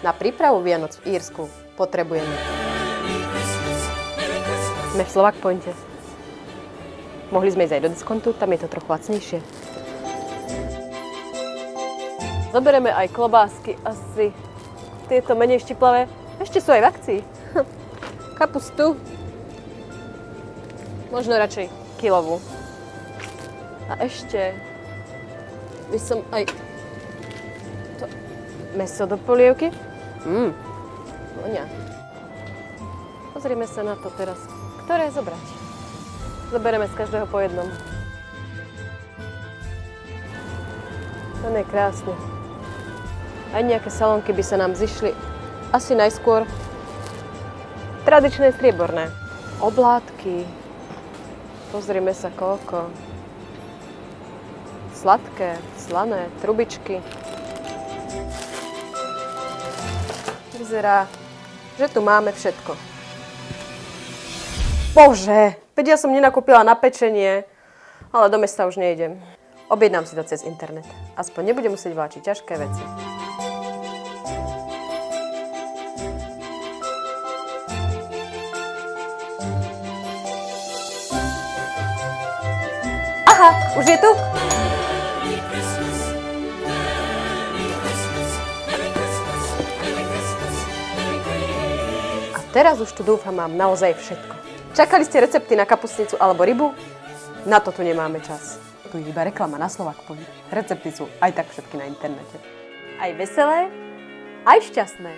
Na prípravu Vianoc v Írsku potrebujeme. Sme v Slovak Pointe. Mohli sme ísť aj do diskontu, tam je to trochu lacnejšie. Zoberieme aj klobásky, asi tieto menej štiplavé. Ešte sú aj v akcii. Kapustu. Možno radšej kilovú. A ešte by som aj to mäso do polievky. Vonia. Pozrieme sa na to teraz. Ktoré zobrať? Zoberieme z každého po jednom. To je krásne. Aj nejaké salónky by sa nám zišli. Asi najskôr tradičné strieborné. Oblátky. Pozrieme sa koľko. Sladké, slané, trubičky. Vyzerá, že tu máme všetko. Bože, veď ja som nenakúpila na pečenie, ale do mesta už nejdem. Objednám si to cez internet. Aspoň nebudem musieť vláčiť ťažké veci. Aha, už je tu? A teraz už tu dúfam, mám naozaj všetko. Čakali ste recepty na kapustnicu alebo rybu? Na to tu nemáme čas. Tu je iba reklama na Slovak Point. Recepty sú aj tak všetky na internete. Aj veselé, aj šťastné.